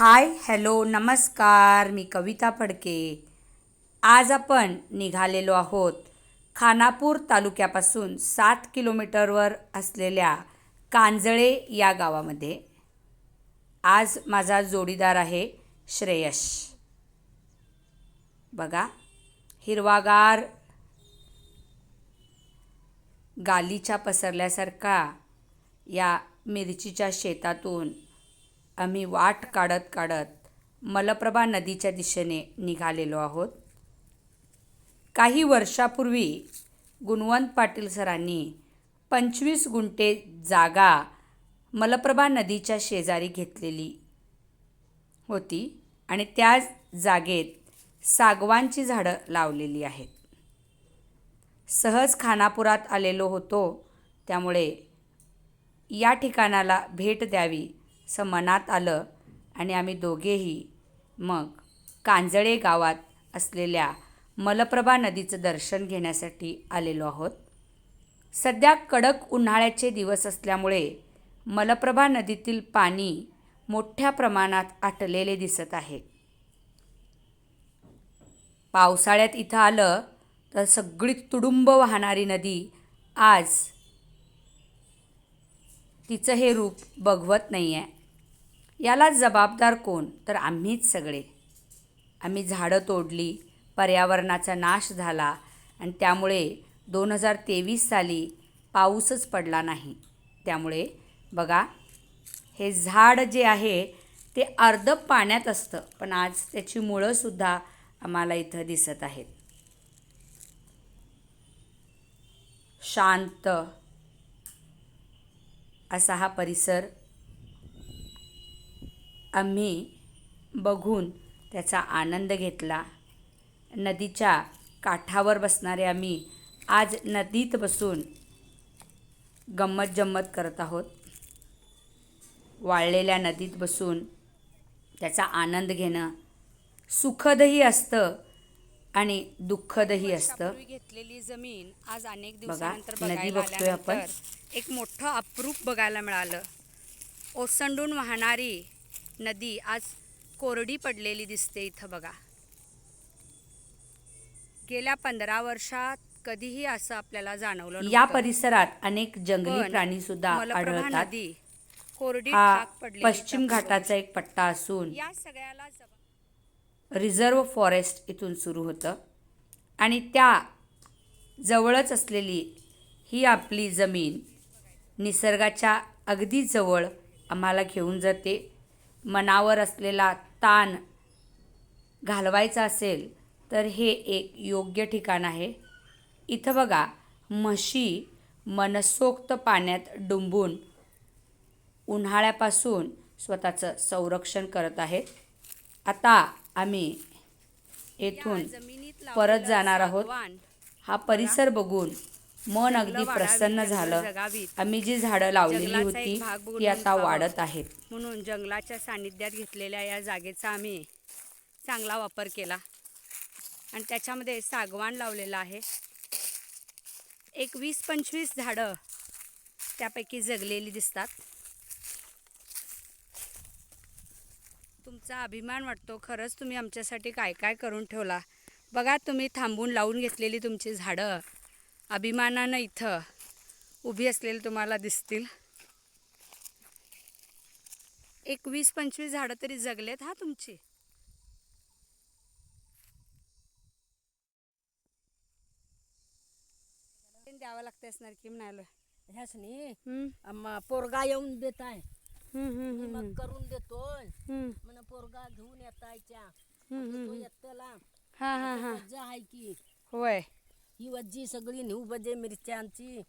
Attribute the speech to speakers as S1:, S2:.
S1: Hi hello नमस्कार, मी कविता फडके. आज आपण निघालेलो आहोत खानापूर तालुक्यापासून 7 किलोमीटरवर असलेल्या कांजळे या गावामध्ये. आज माझा जोडीदार आहे श्रेयश. बघा, हिरवागार गालीच्या पसरल्यासारखा या मिरचीच्या शेतातून आम्ही वाट काढत काढत मलप्रभा नदीच्या दिशेने निघालेलो आहोत. काही वर्षापूर्वी गुणवंत पाटील सरांनी 25 गुंठे जागा मलप्रभा नदीच्या शेजारी घेतलेली होती आणि त्या जागेत सागवानची झाडं लावलेली आहेत. सहज खानापुरात आलेलो होतो, त्यामुळे या ठिकाणाला भेट द्यावी असं मनात आलं आणि आम्ही दोघेही मग कांजळे गावात असलेल्या मलप्रभा नदीचं दर्शन घेण्यासाठी आलेलो आहोत. सध्या कडक उन्हाळ्याचे दिवस असल्यामुळे मलप्रभा नदीतील पाणी मोठ्या प्रमाणात आटलेले दिसत आहे. पावसाळ्यात इथं आलं तर सगळी तुडुंब वाहणारी नदी आज तिचं हे रूप बघवत नाही आहे. याला जबाबदार कोण? तर आम्हीच सगळे. आम्ही झाडं तोडली, पर्यावरणाचा नाश झाला आणि त्यामुळे 2023 साली पाऊसच पडला नाही. त्यामुळे बघा, हे झाड जे आहे ते अर्ध पाण्यात असतं, पण आज त्याची मुळंसुद्धा आम्हाला इथं दिसत आहेत. शांत असा हा परिसर आम्ही बघून त्याचा आनंद घेतला. नदीच्या काठावर बसणारे आम्ही आज नदीत बसून गंमत जम्मत करत आहोत. वाळलेल्या नदीत बसून त्याचा आनंद घेणं सुखदही असतं आणि दुःखदही असतं. घेतलेली जमीन आज अनेक दिवसानंतर नदी बघतोय आपण. एक मोठं अप्रूप बघायला मिळालं. ओसंडून वाहणारी नदी आज कोरडी पडलेली दिसते इथं बघा. गेल्या 15 वर्षात कधीही असं आपल्याला जाणवलं नव्हतं. या परिसरात अनेक जंगली प्राणी सुद्धा आढळतात. नदी कोरडी ठाक पडलेली. पश्चिम घाटाचा एक पट्टा असून या सगळ्याला रिझर्व फॉरेस्ट इथून सुरू होतं आणि त्या जवळच असलेली ही आपली जमीन निसर्गाच्या अगदी जवळ आम्हाला घेऊन जाते. मनावर असलेला ताण घालवायचा असेल तर हे एक योग्य ठिकाण आहे. इथं बघा, म्हशी मनसोक्त पाण्यात डुंबून उन्हाळ्यापासून स्वतःचं संरक्षण करत आहेत. आता आम्ही येथून परत जाणार आहोत. हा परिसर बघून मन अगदी प्रसन्न झालं. आम्ही जी झाडं लावलेली होती ती आता वाढत आहेत. म्हणून जंगलाच्या सानिध्यात घेतलेल्या या जागेचा आम्ही चांगला वापर केला आणि त्याच्यामध्ये सागवान लावलेलं आहे. एक 20-25 झाडं त्यापैकी जगलेली दिसतात. तुमचा अभिमान वाटतो. खरंच तुम्ही आमच्यासाठी काय काय करून ठेवला. बघा, तुम्ही थांबून लावून घेतलेली तुमची झाडं अभिमानानं इथं उभी असलेली तुम्हाला दिसतील. एक 20-25 झाडं तरी जगलेत हा तुमची. द्यावं लागते असणार की म्हणालो
S2: ह्यासनी पोरगा येऊन देत आहे. मग करून देतोय म्हण पोरगा घेऊन येतायच्या तो येतला. वज्जा आहे की
S1: होय.
S2: ही वज्जी सगळी नेऊ बजे मिरच्यांची